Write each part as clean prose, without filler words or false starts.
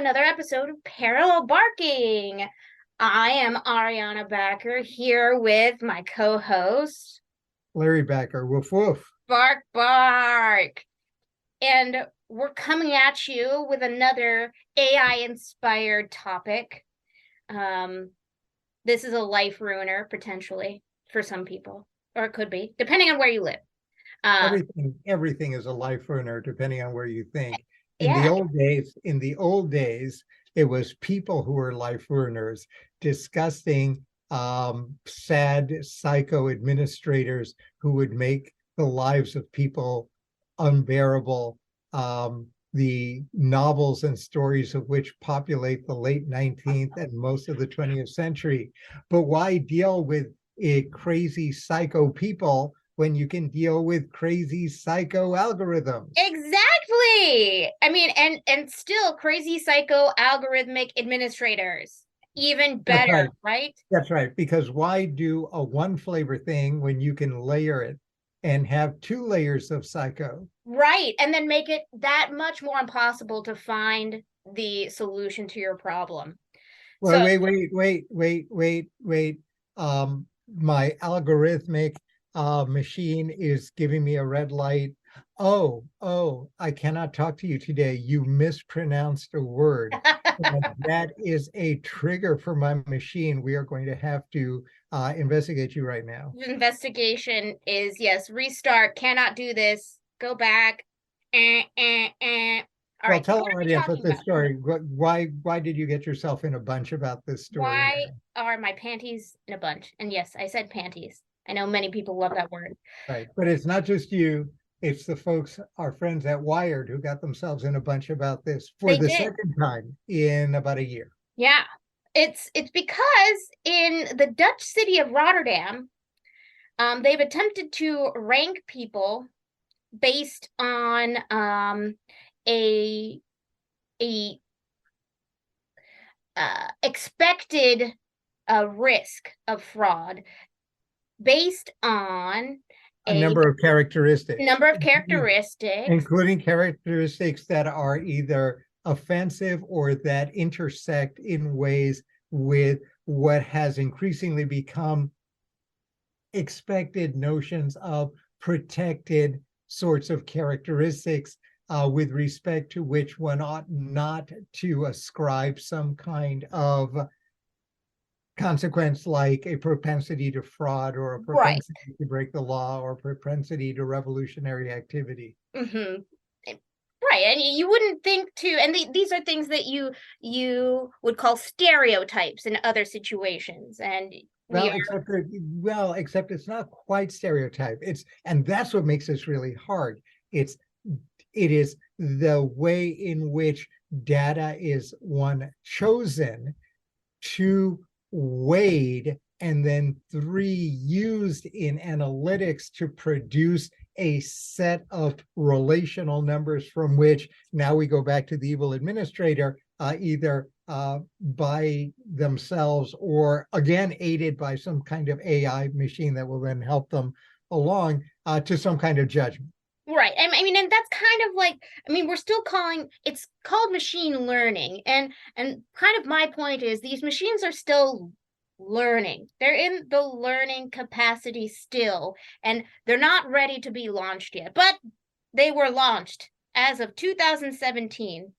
another episode of Parallel Barking. I am Ariana Backer here with my co-host, Larry Backer, woof woof. Bark Bark. And we're coming at you with another AI-inspired topic. This is a life ruiner, potentially, for some people. Or it could be, depending on where you live. Everything is a life ruiner, depending on where you think. In Yeah. the old days, it was people who were life ruiners, disgusting, sad psycho administrators who would make the lives of people unbearable. The novels and stories of which populate the late 19th and most of the 20th century. But why deal with crazy psycho people when you can deal with crazy psycho algorithms? Exactly. I mean, and still crazy psycho algorithmic administrators. Even better, right? That's right. Because why do a one flavor thing when you can layer it and have two layers of psycho? Right. And then make it that much more impossible to find the solution to your problem. Well, wait. My algorithmic machine is giving me a red light. Oh, I cannot talk to you today. You mispronounced a word. And that is a trigger for my machine. We are going to have to investigate you right now. Investigation is, yes, restart, cannot do this, go back. All Well, right, so tell what our are we audience talking what this about? story. Why did you get yourself in a bunch about this story? Why are my panties in a bunch? And yes, I said panties. I know many people love that word. Right, but it's not just you. It's the folks, our friends at Wired, who got themselves in a bunch about this for They the did. second time in about a year. Yeah. It's because in the Dutch city of Rotterdam, they've attempted to rank people based on a a expected risk of fraud based on A number of characteristics, number of characteristics. including characteristics that are either offensive or that intersect in ways with what has increasingly become expected notions of protected sorts of characteristics with respect to which one ought not to ascribe some kind of consequence, like a propensity to fraud or a Right. propensity to break the law or propensity to revolutionary activity. Mm-hmm. Right, and you wouldn't think to, and these are things that you would call stereotypes in other situations, and Well, except it's not quite stereotype. And that's what makes this really hard. It is the way in which data is chosen, two weighed, and then three used in analytics to produce a set of relational numbers from which now we go back to the evil administrator, either by themselves or again aided by some kind of AI machine that will then help them along to some kind of judgment. Right. I mean, and that's kind of like, I mean, we're still calling it's called machine learning. And kind of my point is these machines are still learning. They're in the learning capacity still, and they're not ready to be launched yet. But they were launched as of 2017.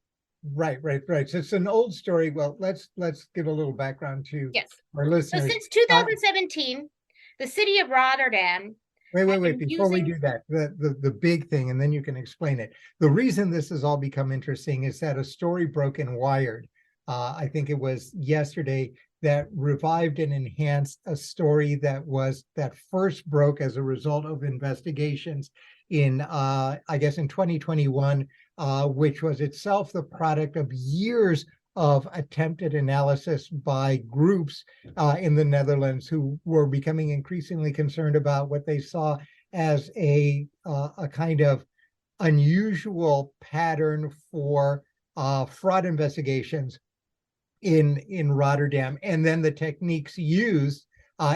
Right. So it's an old story. Well, let's give a little background to Yes. our So listeners. since 2017, the city of Rotterdam. Wait. Before we do that, the big thing, and then you can explain it. The reason this has all become interesting is that a story broke in Wired, I think it was yesterday, that revived and enhanced a story that first broke as a result of investigations in, I guess, in 2021, which was itself the product of years of attempted analysis by groups in the Netherlands who were becoming increasingly concerned about what they saw as a kind of unusual pattern for fraud investigations in Rotterdam, and then the techniques used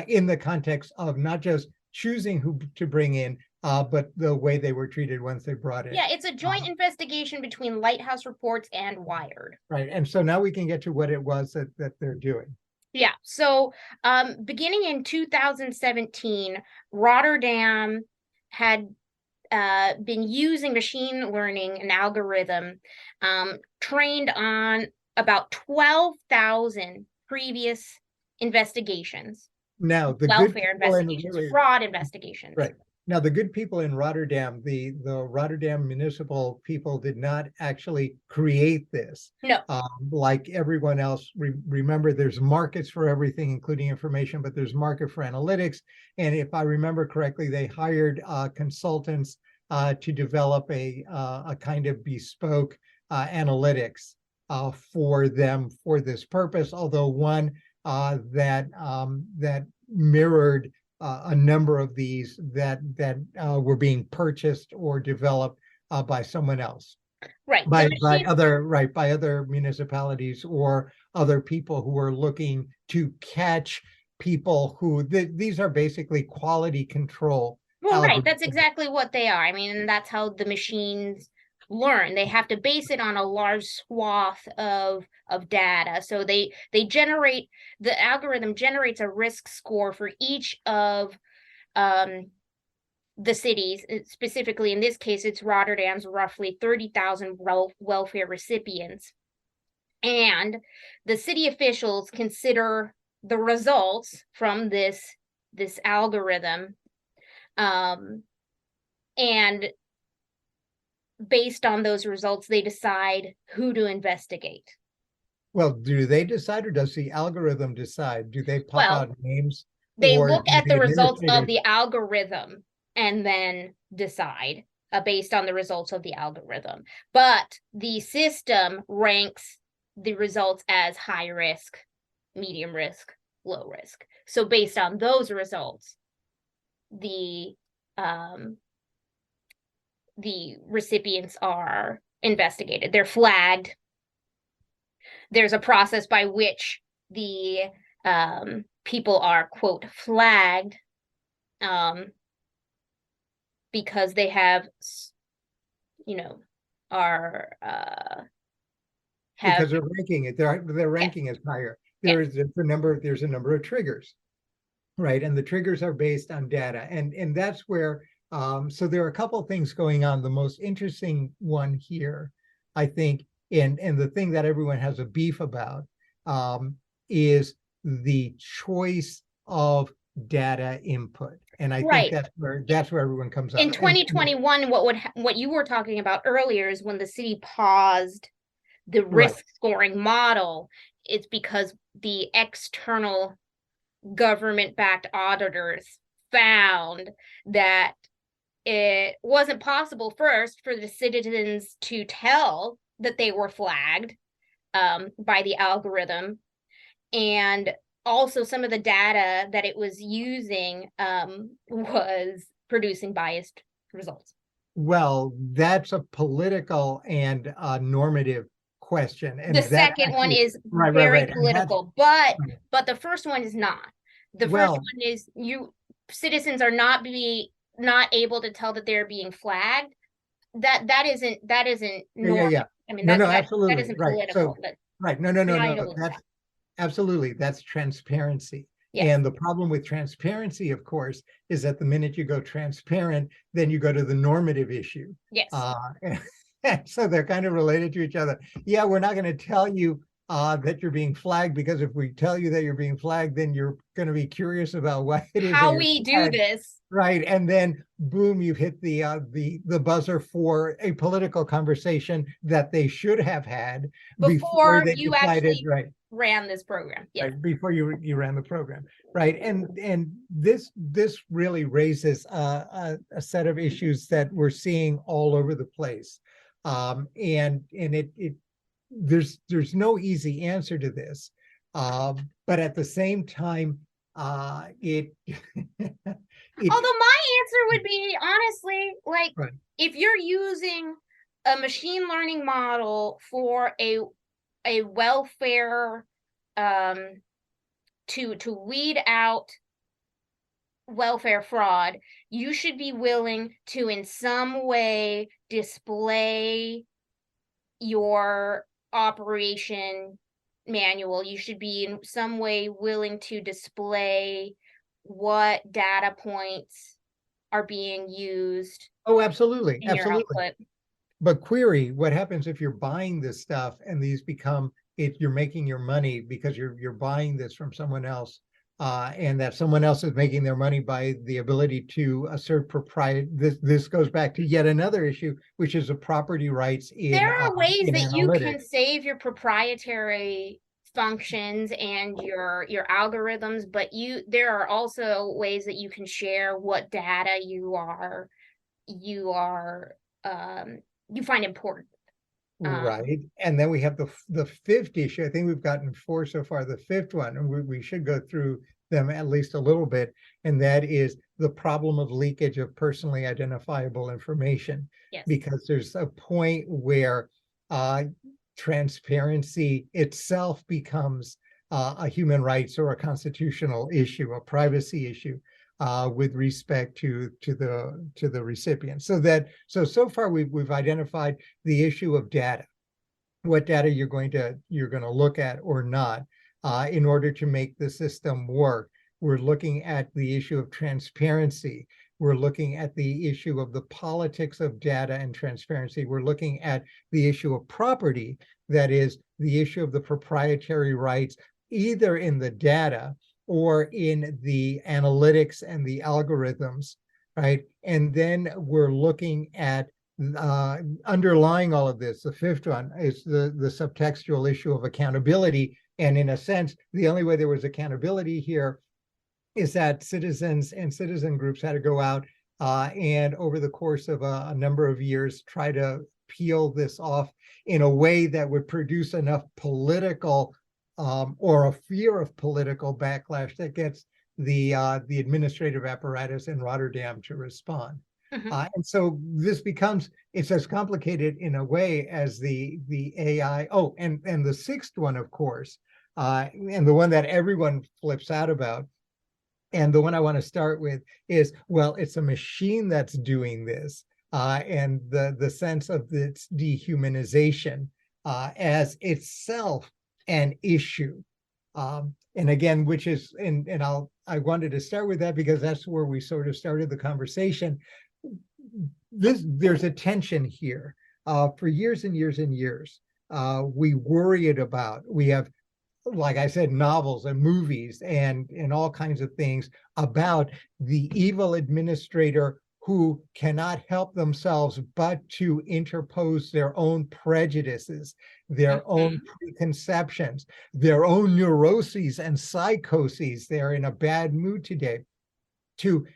in the context of not just choosing who to bring in, but the way they were treated once they brought it. Yeah, it's a joint investigation between Lighthouse Reports and Wired. Right. And so now we can get to what it was that they're doing. Yeah. So beginning in 2017, Rotterdam had been using machine learning and algorithm trained on about 12,000 previous investigations, Now, the good welfare people in investigations, fraud investigations. right. Now, the good people in Rotterdam, the Rotterdam municipal people did not actually create this. No. Like everyone else, remember there's markets for everything, including information, but there's market for analytics. And if I remember correctly, they hired consultants to develop a kind of bespoke analytics for them for this purpose, although one that mirrored a number of these that were being purchased or developed by someone else, right? By other municipalities or other people who are looking to catch people who these are basically quality control. Well, right. That's exactly what they are. I mean, that's how the machines learn. They have to base it on a large swath of data. So they generate, the algorithm generates a risk score for each of the cities. Specifically, in this case, it's Rotterdam's roughly 30,000 welfare recipients. And the city officials consider the results from this algorithm, and based on those results, they decide who to investigate. Well, do they decide, or does the algorithm decide? Do they pop out names? They or look at the results of the algorithm and then decide based on the results of the algorithm. But the system ranks the results as high risk, medium risk, low risk. So based on those results, the recipients are investigated. They're flagged. There's a process by which the people are, quote, flagged because they have, because they're ranking it. Their ranking is higher. There's a number of triggers, right? And the triggers are based on data, and that's where. So there are a couple of things going on. The most interesting one here, I think, and the thing that everyone has a beef about, is the choice of data input. And I think that's where everyone comes up. In 2021, what you were talking about earlier is when the city paused the risk scoring model. It's because the external government-backed auditors found that it wasn't possible first for the citizens to tell that they were flagged by the algorithm, and also some of the data that it was using was producing biased results. Well, that's a political and normative question. And the second one is very political, but the first one is not. The first one is citizens are not able to tell that they're being flagged. That isn't normal. Yeah. I mean, absolutely. That isn't So, political. No. That's absolutely, that's transparency. Yes. And the problem with transparency, of course, is that the minute you go transparent, then you go to the normative issue. Yes. So they're kind of related to each other. Yeah, we're not going to tell you that you're being flagged, because if we tell you that you're being flagged, then you're going to be curious about what it is. How we do this. Right. And then boom, you've hit the buzzer for a political conversation that they should have had before they you decided, actually ran this program. Yeah. Right, before you ran the program. Right. And this really raises a set of issues that we're seeing all over the place. And there's no easy answer to this. But at the same time, although my answer would be, honestly, like, if you're using a machine learning model for a welfare to weed out welfare fraud, you should be willing to in some way display your operation manual. You should be in some way willing to display what data points are being used Oh, absolutely, in your absolutely. output. But query, what happens if you're buying this stuff and these become it, you're making your money because you're buying this from someone else, and that someone else is making their money by the ability to assert propriety. This goes back to yet another issue, which is the property rights There are ways in that you can analytics. save your proprietary functions and your algorithms, but there are also ways that you can share what data you are you find important. Right. And then we have the fifth issue. I think we've gotten four so far. The fifth one, and we should go through them at least a little bit, and that is the problem of leakage of personally identifiable information. Yes. Because there's a point where transparency itself becomes a human rights or a constitutional issue, a privacy issue. With respect to the recipient. So far we've identified the issue of data, what data you're going to look at or not, in order to make the system work. We're looking at the issue of transparency. We're looking at the issue of the politics of data and transparency. We're looking at the issue of property, that is the issue of the proprietary rights, either in the data or in the analytics and the algorithms, right? And then we're looking at underlying all of this. The fifth one is the subtextual issue of accountability. And in a sense, the only way there was accountability here is that citizens and citizen groups had to go out and over the course of a number of years, try to peel this off in a way that would produce enough political or a fear of political backlash that gets the administrative apparatus in Rotterdam to respond. And so this becomes, it's as complicated in a way as the AI. Oh, and the sixth one, of course, and the one that everyone flips out about, and the one I want to start with is, well, it's a machine that's doing this, and the sense of its dehumanization as itself an issue. And again, which is, and I wanted to start with that because that's where we sort of started the conversation. There's a tension here. For years and years and years, we worried about, we have, like I said, novels and movies and all kinds of things about the evil administrator who cannot help themselves but to interpose their own prejudices, their own preconceptions, their own neuroses and psychoses. They're in a bad mood today to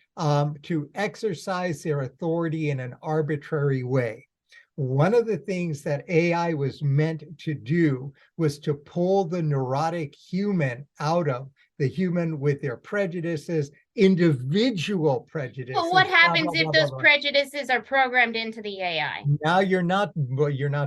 exercise their authority in an arbitrary way. One of the things that AI was meant to do was to pull the neurotic human out of the human with their prejudices, individual prejudices. But what happens blah, if blah, those blah, blah. prejudices are programmed into the AI? Now you're not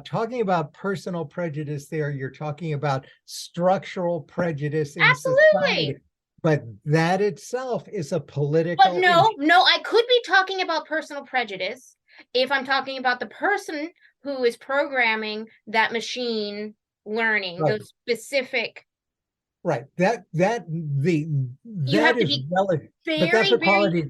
talking about personal prejudice there. You're talking about structural prejudice in society. Absolutely. But that itself is a political But no, I could be talking about personal prejudice if I'm talking about the person who is programming that machine learning, right. those specific. Right. That You have to is be relative, but very, that's a very, quality.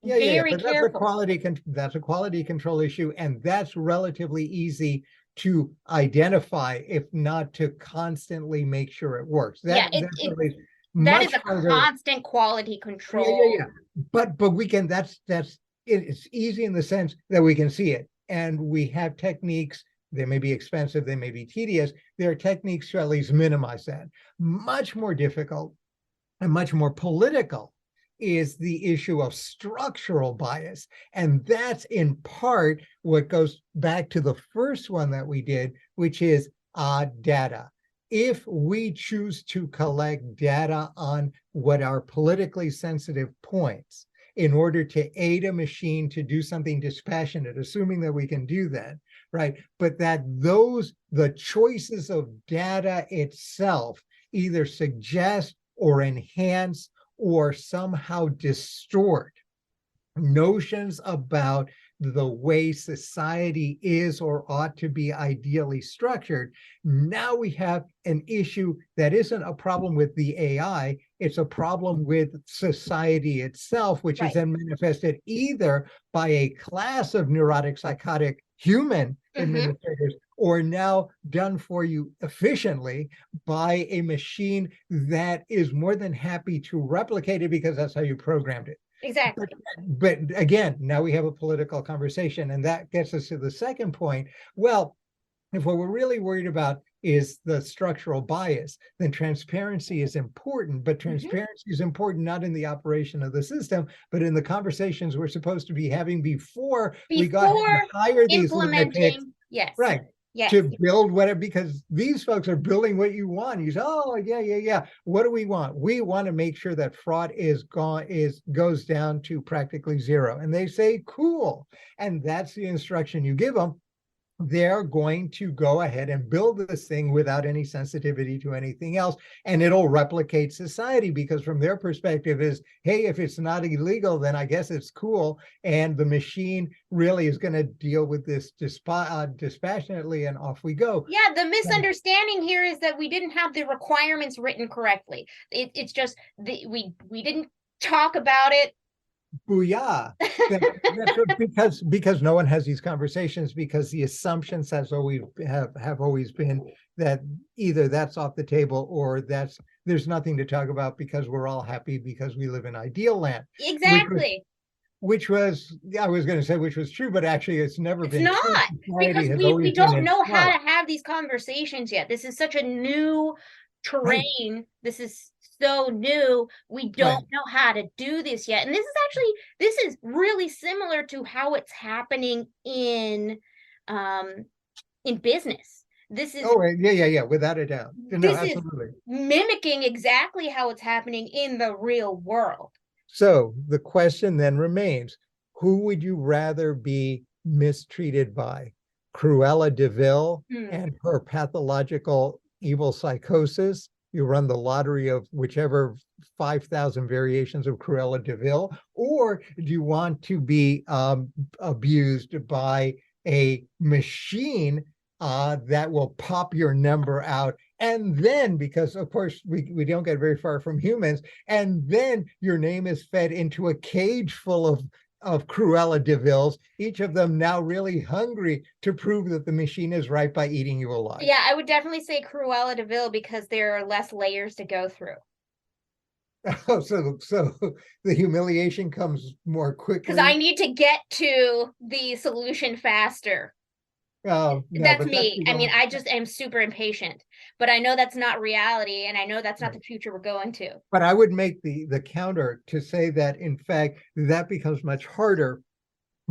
Yeah. very But careful. that's a quality control issue, and that's relatively easy to identify, if not to constantly make sure it works. Yeah, That's really that is much a harder. constant quality Yeah. control. But we can. It's easy in the sense that we can see it, and we have techniques. They may be expensive, they may be tedious. There are techniques to at least minimize that. Much more difficult and much more political is the issue of structural bias. And that's in part what goes back to the first one that we did, which is data. If we choose to collect data on what are politically sensitive points in order to aid a machine to do something dispassionate, assuming that we can do that, right? But that the choices of data itself either suggest or enhance or somehow distort notions about the way society is or ought to be ideally structured, now we have an issue that isn't a problem with the AI, it's a problem with society itself, which is Right. then manifested either by a class of neurotic, psychotic human Mm-hmm. administrators, or now done for you efficiently by a machine that is more than happy to replicate it because that's how you programmed it. But, Exactly. but again, now we have a political conversation, and that gets us to the second point. Well, if what we're really worried about is the structural bias, then transparency is important, but Mm-hmm. transparency is important not in the operation of the system, but in the conversations we're supposed to be having before we go ahead and Before hire these lunatics. implementing, yes, Right. yes, To build whatever, because these folks are building what you want. You say, oh, yeah, yeah, yeah. What do we want? We want to make sure that fraud goes down to practically zero. And they say, cool. And that's the instruction you give them. They're going to go ahead and build this thing without any sensitivity to anything else, and it'll replicate society, because from their perspective is, hey, if it's not illegal, then I guess it's cool, and the machine really is going to deal with this dispassionately, and off we go. yeah. The misunderstanding here is that we didn't have the requirements written correctly. It's just we didn't talk about it. Booyah. Because no one has these conversations, because the assumptions have always been that either that's off the table or there's nothing to talk about because we're all happy because we live in ideal land, Exactly. which was I was going to say which was true, but actually it's never It's been true. not, because Society has we always been don't in know how flux. to have these conversations yet. This is such a new Right, terrain. This is so new. We right. don't know how to do this yet. And this is really similar to how it's happening um in business. This is Oh, yeah, yeah, yeah, without a doubt. No, this is absolutely. mimicking exactly how it's happening in the real world. So the question then remains, who would you rather be mistreated by? Cruella de Vil Hmm. and her pathological evil psychosis? You run the lottery of whichever 5,000 variations of Cruella de Vil, or do you want to be abused by a machine that will pop your number out? And then, because of course we don't get very far from humans, and then your name is fed into a cage full of Cruella de Vils, each of them now really hungry to prove that the machine is right by eating you alive. Yeah, I would definitely say Cruella de Vil because there are less layers to go through. Oh, so the humiliation comes more Because I quickly. need to get to the solution faster. Oh no, That's but that's me. the I mean, only. I just am super impatient, but I know that's not reality, and I know that's not Right. the future we're going to. But I would make the counter to say that in fact that becomes much harder,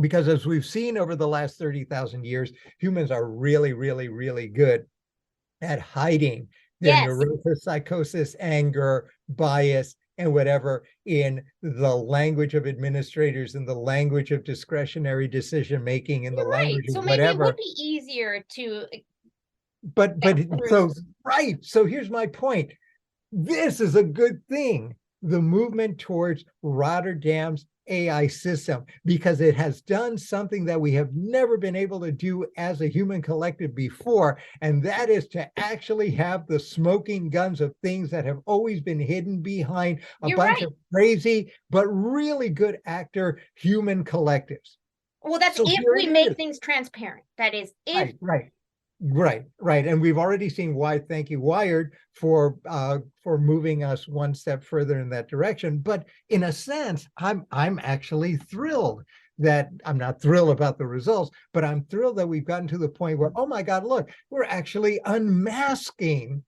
because as we've seen over the last 30,000 years, humans are really, really, really good at hiding their Yes. neurosis, psychosis, anger, bias, and whatever in the language of administrators, in the language of discretionary decision making, in the You're right. language of So maybe it would whatever. be easier to get But through. so right. So here's my point. This is a good thing, the movement towards Rotterdam's AI system, because it has done something that we have never been able to do as a human collective before, and that is to actually have the smoking guns of things that have always been hidden behind a You're bunch right. of crazy but really good actor human collectives. Well, that's So if here we it make is. things transparent. That is, if Right, right. Right, right. And we've already seen why, thank you, Wired, for moving us one step further in that direction. But in a sense, I'm actually thrilled that I'm not thrilled about the results, but I'm thrilled that we've gotten to the point where, oh my God, look, we're actually unmasking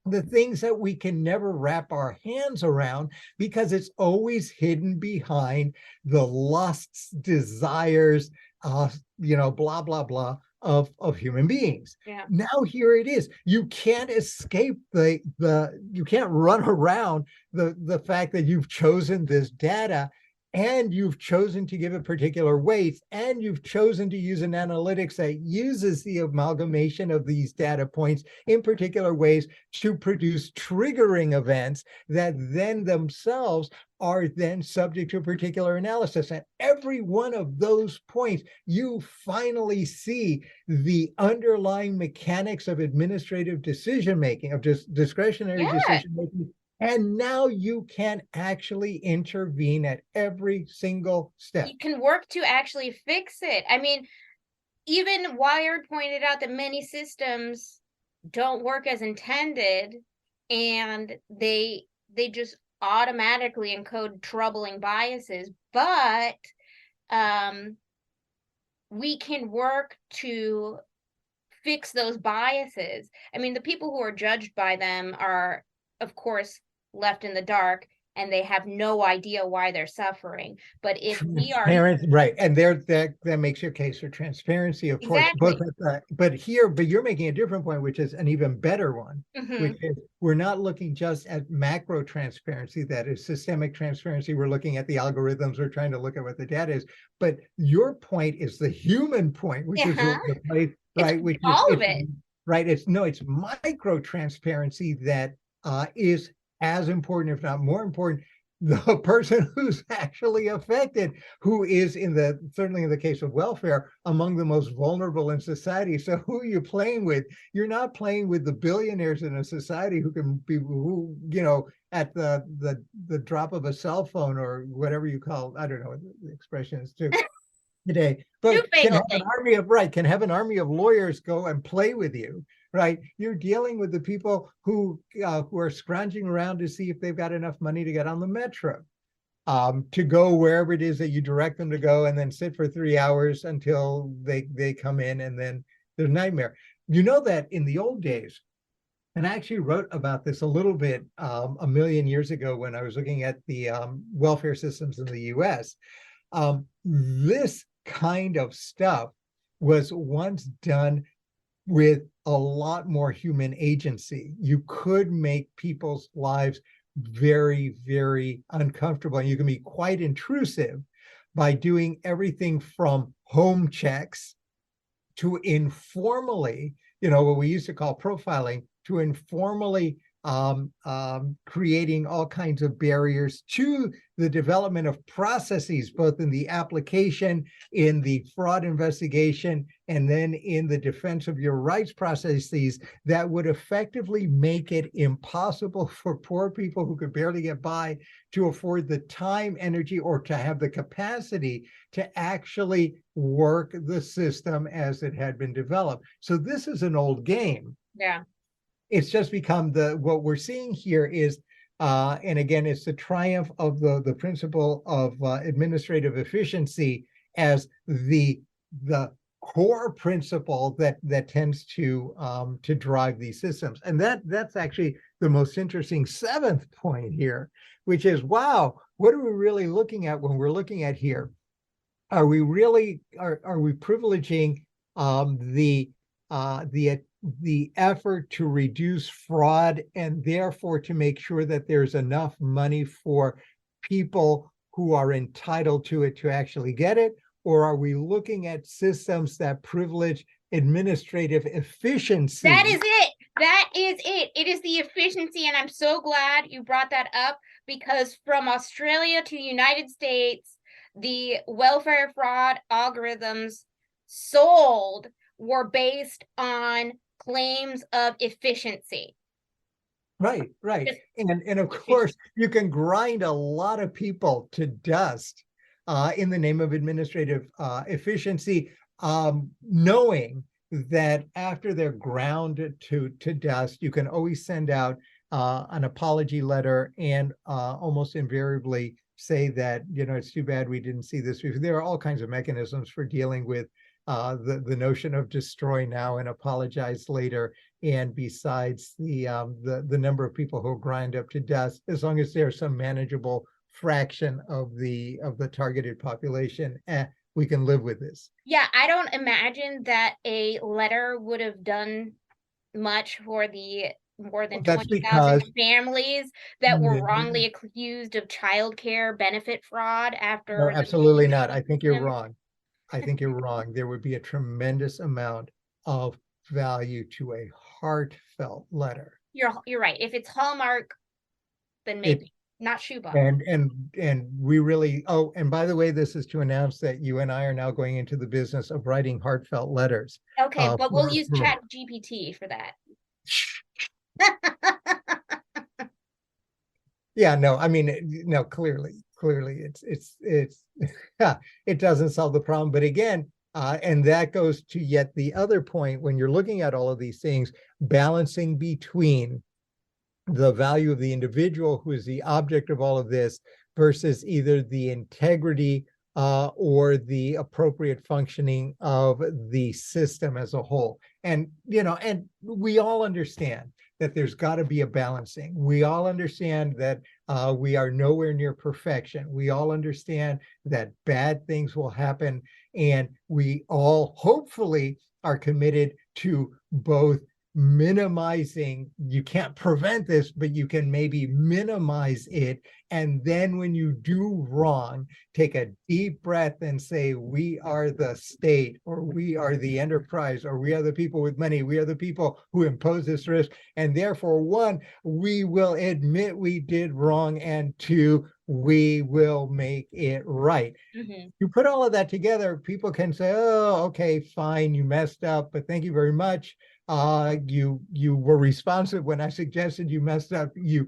the things that we can never wrap our hands around because it's always hidden behind the lusts, desires, blah, blah, blah of human beings. yeah. Now here it is. You can't escape you can't run around the fact that you've chosen this data, and you've chosen to give it particular weights, and you've chosen to use an analytics that uses the amalgamation of these data points in particular ways to produce triggering events that then themselves are then subject to a particular analysis. At every one of those points, you finally see the underlying mechanics of administrative decision making, of just discretionary Yeah, decision making. And now you can actually intervene at every single step. you can work to actually fix it. I mean, even Wired pointed out that many systems don't work as intended, and they just automatically encode troubling biases. But um, we can work to fix those biases. I mean, the people who are judged by them are, of course, left in the dark, and they have no idea why they're suffering. But if we are Transparent, right? And there, that makes your case for transparency, of course. Both exactly, at the, but you're making a different point, which is an even better one, which mm-hmm. is we're not looking just at macro transparency, that is systemic transparency. We're looking at the algorithms. We're trying to look at what the data is. But your point is the human point, which is Uh-huh. the place, It's right? Which is all of it. right. It's micro transparency that is as important, if not more important, the person who's actually affected, who is certainly in the case of welfare, among the most vulnerable in society. So who are you playing with? You're not playing with the billionaires in a society who can be, who, at the drop of a cell phone or whatever you call, I don't know what the expression is too today, but Newfangled thing. can have an army of lawyers go and play with you, right? You're dealing with the people who are scrounging around to see if they've got enough money to get on the metro, to go wherever it is that you direct them to go, and then sit for 3 hours until they come in, and then there's a nightmare. You know that in the old days, and I actually wrote about this a little bit a million years ago when I was looking at the welfare systems in the US. This kind of stuff was once done with a lot more human agency. You could make people's lives very, very uncomfortable, and you can be quite intrusive by doing everything from home checks to informally, what we used to call profiling, to informally creating all kinds of barriers to the development of processes, both in the application, in the fraud investigation, and then in the defense of your rights processes that would effectively make it impossible for poor people who could barely get by to afford the time, energy, or to have the capacity to actually work the system as it had been developed. So this is an old game. Yeah. It's just become what we're seeing here is, and again, it's the triumph of the principle of administrative efficiency as the core principle that tends to drive these systems. And that's actually the most interesting seventh point here, which is, wow, what are we really looking at when we're looking at here? Are we really are we privileging the effort to reduce fraud, and therefore to make sure that there's enough money for people who are entitled to it to actually get it? Or are we looking at systems that privilege administrative That is efficiency? it. That is it. It is the efficiency. And I'm so glad you brought that up, because from Australia to the United States, the welfare fraud algorithms sold were based on claims of efficiency. Right, right. Just And of course, you can grind a lot of people to dust in the name of administrative efficiency, knowing that after they're ground to dust, you can always send out an apology letter and almost invariably say that, it's too bad we didn't see this. There are all kinds of mechanisms for dealing with the notion of destroy now and apologize later. And besides the number of people who grind up to dust, as long as there's some manageable fraction of the targeted population, we can live with this. yeah, I don't imagine that a letter would have done much for the more than That's 20,000 because families that were wrongly accused of childcare benefit fraud no, after the absolutely not. machine I think you're system. wrong. I think you're wrong. There would be a tremendous amount of value to a heartfelt letter. You're right. If it's Hallmark, then It maybe not shoebox. and we really, oh, and by the way, this is to announce that you and I are now going into the business of writing heartfelt letters. Okay, but we'll use For Chat GPT for that. yeah, no, I mean, no, clearly it's it doesn't solve the problem. But again, and that goes to yet the other point when you're looking at all of these things, balancing between the value of the individual who is the object of all of this versus either the integrity or the appropriate functioning of the system as a whole. And, and we all understand that there's got to be a balancing. We all understand that we are nowhere near perfection. We all understand that bad things will happen. And we all hopefully are committed to both minimizing, you can't prevent this, but you can maybe minimize it. And then when you do wrong, take a deep breath and say, we are the state, or we are the enterprise, or we are the people with money. We are the people who impose this risk. And therefore, one, we will admit we did wrong. And two, we will make it right. Mm-hmm. You put all of that together, people can say, oh, okay, fine, you messed up, but thank you very much. You were responsive when I suggested you messed up. You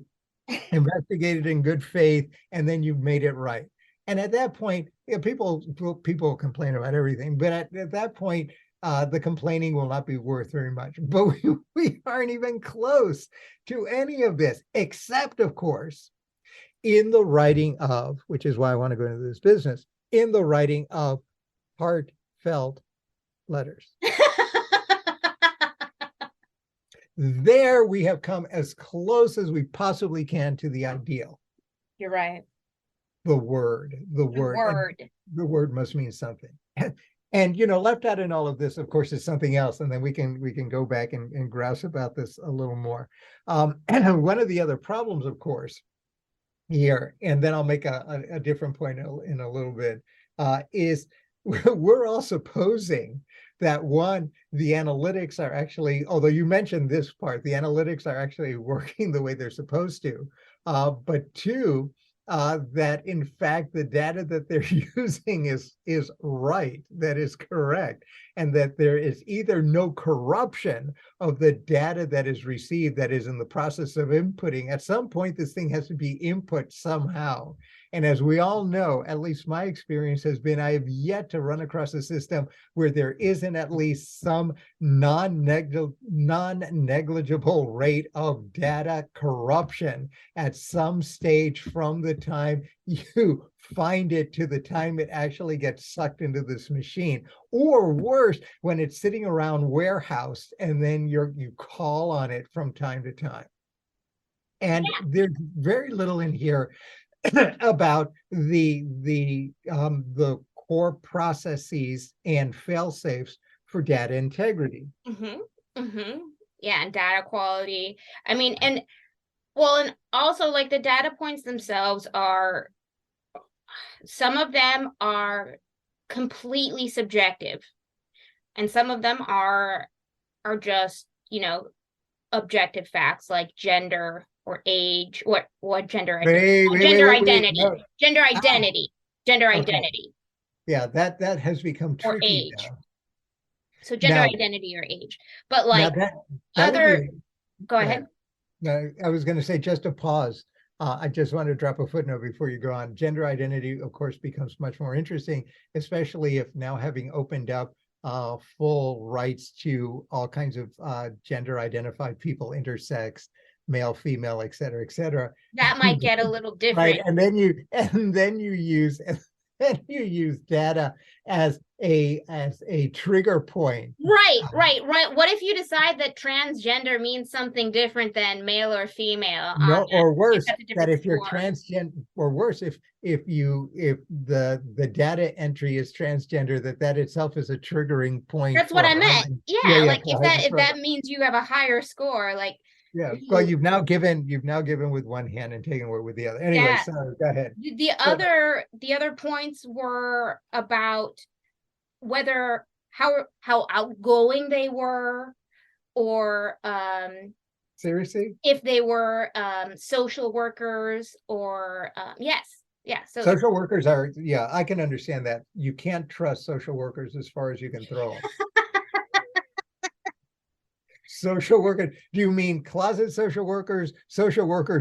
investigated in good faith, and then you made it right. And at that point, people complain about everything, but at that point, the complaining will not be worth very much. But we aren't even close to any of this, except, of course, in the writing of, which is why I want to go into this business, in the writing of heartfelt letters. There we have come as close as we possibly can to the ideal. You're right. The word. The word must mean something. And left out in all of this, of course, is something else. And then we can go back and grouse about this a little more. And one of the other problems, of course, here, and then I'll make a different point in a little bit, is we're all supposing that one, the analytics are actually, although you mentioned this part, the analytics are actually working the way they're supposed to. But two, that in fact the data that they're using is right, that is correct, and that there is either no corruption of the data that is received, that is in the process of inputting. At some point, this thing has to be input somehow. And as we all know, at least my experience has been, I have yet to run across a system where there isn't at least some non-negligible rate of data corruption at some stage from the time you find it to the time it actually gets sucked into this machine. Or worse, when it's sitting around warehoused and then you call on it from time to time. And there's very little in here about the core processes and fail safes for data integrity. Mm-hmm. Mm-hmm. Yeah, and data quality. I mean, and also like the data points themselves are, some of them are completely subjective, and some of them are just, objective facts like gender or age, what gender identity, gender identity, No. gender identity, gender Okay. identity. Yeah, that has become Or tricky age. now. So gender identity or age. But like that other, go ahead. No, I was going to say, just a pause. I just want to drop a footnote before you go on. Gender identity, of course, becomes much more interesting, especially if now having opened up full rights to all kinds of gender identified people, intersex, male, female, et cetera, That might get a little different. right? And then you use data as a trigger point. Right. What if you decide that transgender means something different than male or female? No, or worse, that if you're score. transgender, or worse, if the data entry is transgender, that itself is a triggering point. That's what I meant. Yeah, like if that means you have a higher score, like Yeah. Well, who, you've now given with one hand and taken away with the other. Anyway, yeah. sorry, go ahead. The So, other points were about whether how outgoing they were, or seriously? if they were social workers, or yes, yeah. So Social workers are, yeah, I can understand that. You can't trust social workers as far as you can throw them. Social worker, do you mean closet social workers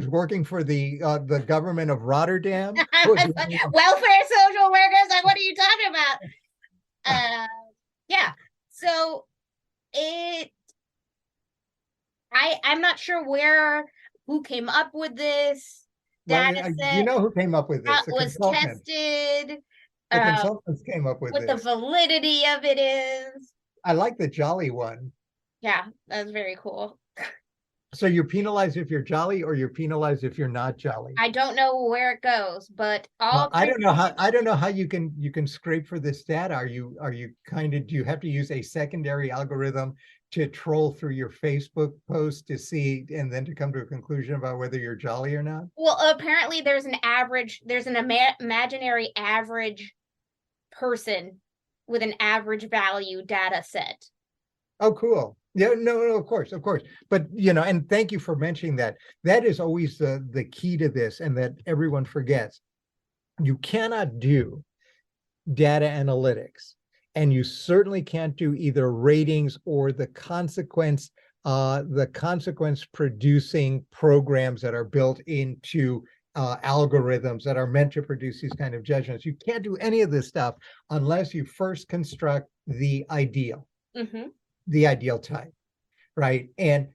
working for the government of Rotterdam? What do you mean? welfare social workers, like, what are you talking about? Yeah. So it I'm not sure who came up with this Well, data you set, know who came up with how this? it was tested, The uh, consultants came up with what the this. validity of it is. I like the jolly one. Yeah, that's very cool. So you're penalized if you're jolly, or you're penalized if you're not jolly. I don't know where it goes, but Well, all three. I don't know how you can scrape for this data. Are you kind of, do you have to use a secondary algorithm to troll through your Facebook post to see and then to come to a conclusion about whether you're jolly or not? Well, apparently there's an imaginary average person with an average value data set. Oh, cool. Yeah, no, of course, of course. But and thank you for mentioning that. That is always the key to this, and that everyone forgets. You cannot do data analytics, and you certainly can't do either ratings or the consequence producing programs that are built into algorithms that are meant to produce these kind of judgments. You can't do any of this stuff unless you first construct Mm-hmm. the ideal type, right? And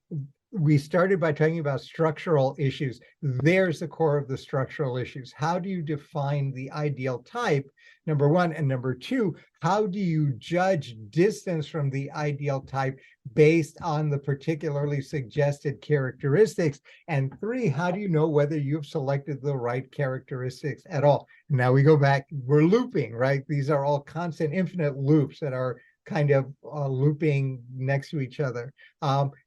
we started by talking about structural issues. There's the core of the structural issues. How do you define the ideal type? Number one. And number two, how do you judge distance from the ideal type based on the particularly suggested characteristics? And three, how do you know whether you've selected the right characteristics at all? Now we go back, we're looping, right? These are all constant infinite loops that are kind of looping next to each other.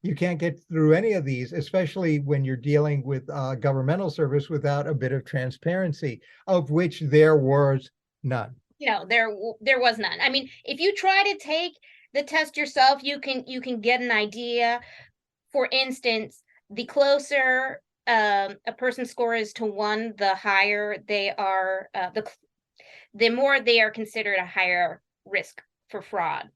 You can't get through any of these, especially when you're dealing with governmental service, without a bit of transparency, of which there was none. There was none. I mean, if you try to take the test yourself, you can get an idea. For instance, the closer a person's score is to 1, the higher they are, the more they are considered a higher risk for fraud.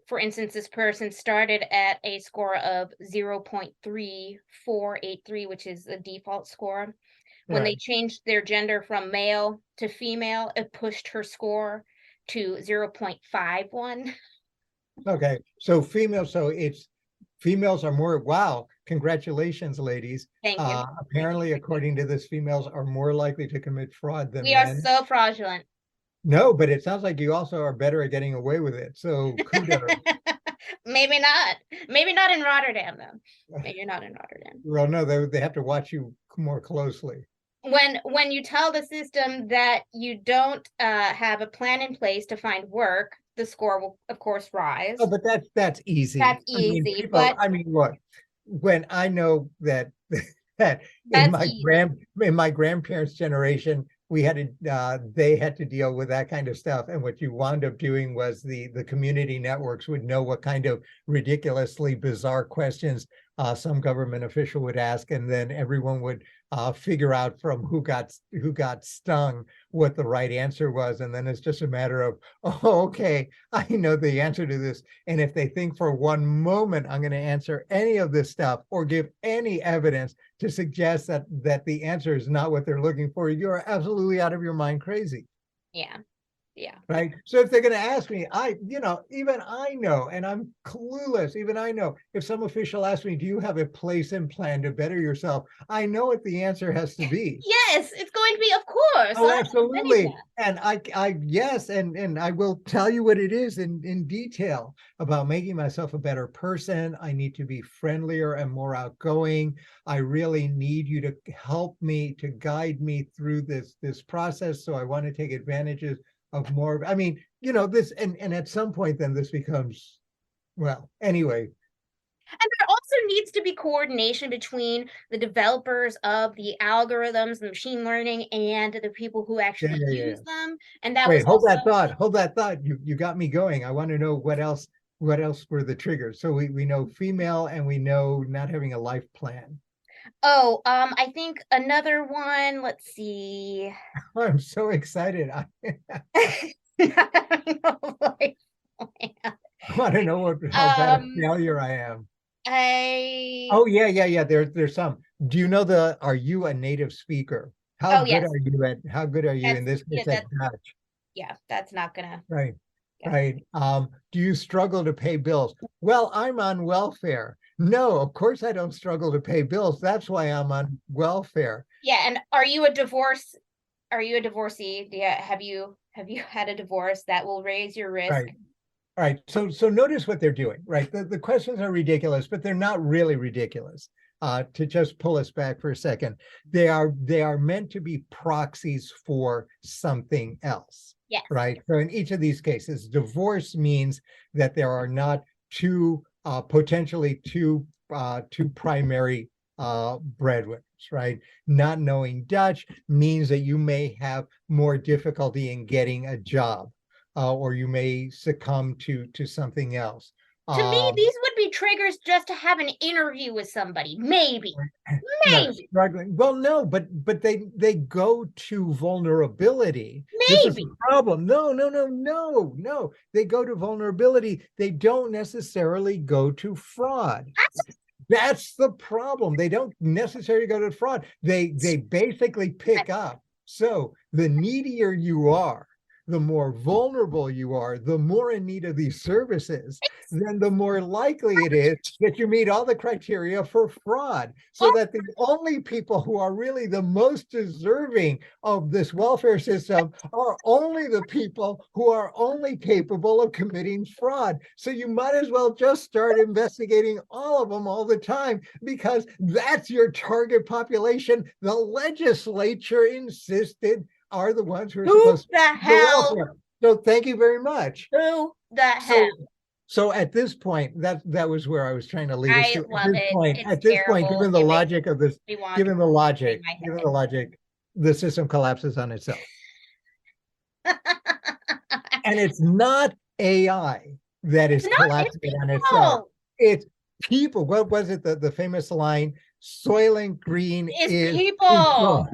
For instance, this person started at a score of 0.3483, which is the default score. When they Right. changed their gender from male to female, it pushed her score to 0.51. Okay. So it's females are more, wow, congratulations, ladies. Thank you. Apparently, according to this, females are more likely to commit fraud than We are men. so fraudulent. No, but it sounds like you also are better at getting away with it. So kudos. Maybe not. Maybe not in Rotterdam, though. Maybe not in Rotterdam. Well, no, they have to watch you more closely. When you tell the system that you don't have a plan in place to find work, the score will, of course, rise. Oh, but that's easy. That's easy, People, but I mean, look, when I know that that that's easy. in my grandparents' generation, we had to they had to deal with that kind of stuff. And what you wound up doing was the community networks would know what kind of ridiculously bizarre questions some government official would ask, and then everyone would figure out from who got stung what the right answer was. And then it's just a matter of, oh, okay, I know the answer to this. And if they think for one moment I'm going to answer any of this stuff or give any evidence to suggest that the answer is not what they're looking for, you're absolutely out of your mind crazy. Yeah. Yeah. Right. So if they're going to ask me, even I know, and I'm clueless, even I know, if some official asks me, do you have a place and plan to better yourself? I know what the answer has to be. Yes, it's going to be, of course. Oh, absolutely. And yes, and I will tell you what it is in detail about making myself a better person. I need to be friendlier and more outgoing. I really need you to help me, to guide me through this process. So I want to take advantages of more. I mean, this, and at some point then this becomes, well, anyway. And there are also also needs to be coordination between the developers of the algorithms, the machine learning, and the people who Yeah, actually yeah, yeah, yeah. use them. And that Wait, was hold that also, thought. Hold that thought. You got me going. I want to know what else were the triggers. So we know female and we know not having a life plan. oh, I think another one, let's see. I'm so excited. I Like, want to know how bad a um, failure I am. I, Oh yeah, yeah, yeah. There's some. Do you know are you a native speaker? oh, yes, How good are you that's, in this yeah, case at Dutch? yeah, that's not gonna, Right. yeah. Right. Do you struggle to pay bills? Well, I'm on welfare. No, of course I don't struggle to pay bills. That's why I'm on welfare. Yeah, and are you a divorcee? Yeah, have you had a divorce that will raise your risk? Right. All right. So notice what they're doing, right? The questions are ridiculous, but they're not really ridiculous. To just pull us back for a second, they are meant to be proxies for something else, Yes. right? So in each of these cases, divorce means that there are not potentially two primary breadwinners, right? Not knowing Dutch means that you may have more difficulty in getting a job, or you may succumb to something else. To me, Um, these would be triggers just to have an interview with somebody. Maybe. no, Maybe. struggling. Well, no, but they go to vulnerability. This is the Maybe. problem. No, no, no, no, no. They go to vulnerability. They don't necessarily go to fraud. That's the problem. They don't necessarily go to fraud. They basically pick up. So the needier you are, the more vulnerable you are, the more in need of these services, then the more likely it is that you meet all the criteria for fraud. So that the only people who are really the most deserving of this welfare system are only the people who are only capable of committing fraud. So you might as well just start investigating all of them all the time, because that's your target population. The legislature insisted are the ones who are Who supposed to the the hell? welfare. So thank you very much. Who the hell? So so at this point, that was where I was trying to lead us I to. love it. It's At this point, terrible. given the It makes logic of this, me want to given the bang logic, my given the logic, the system collapses on itself. head. And it's not AI that It's is not, it's collapsing on itself. people. It's people. What was it? The famous line, Soylent Green It's is people. people.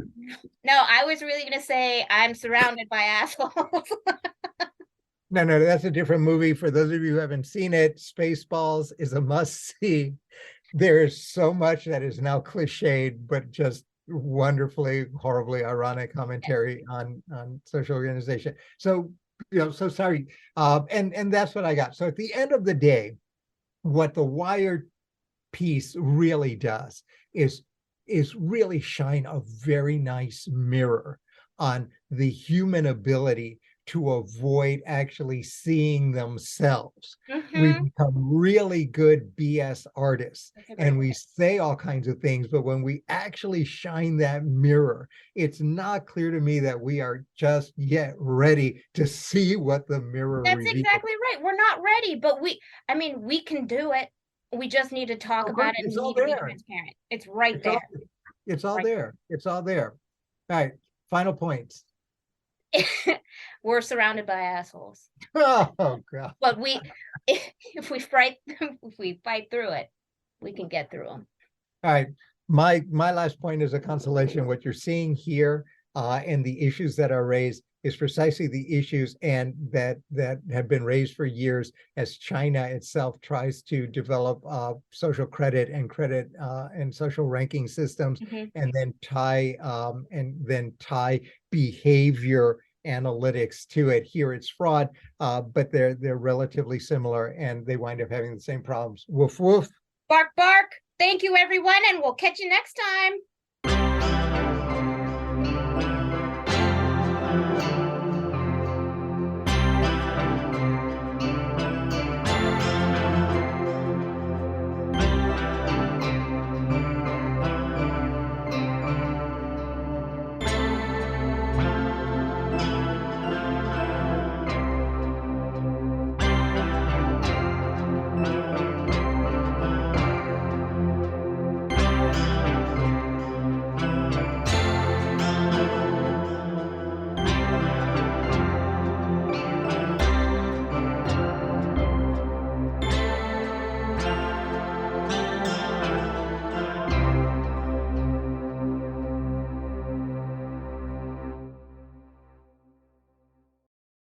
No, I was really gonna say I'm surrounded by assholes. No, no, that's a different movie. For those of you who haven't seen it, Spaceballs is a must see. There is so much that is now cliched, but just wonderfully, horribly ironic commentary on social organization. So, so sorry. And that's what I got. So at the end of the day, what the Wired piece really does is really shine a very nice mirror on the human ability to avoid actually seeing themselves. We Mm-hmm. become really good BS artists That's a great and point. we say all kinds of things, but when we actually shine that mirror, it's not clear to me that we are just yet ready to see what the mirror That's reveals. exactly right. We're not ready, but I mean, we can do it. We just need to talk Of about course, it and it's we all need to be there. transparent. It's right It's all there. it's all Right there. It's all there. All right. Final points. there. We're surrounded by assholes. Oh God. But if we fight through it, we can get through them. All right. My last point is a consolation. What you're seeing here, and the issues that are raised is precisely the issues and that have been raised for years as China itself tries to develop social credit and social ranking systems, Mhm. and then tie behavior analytics to it. Here it's fraud, but they're relatively similar, and they wind up having the same problems. Woof woof. Bark, bark. Thank you, everyone, and we'll catch you next time.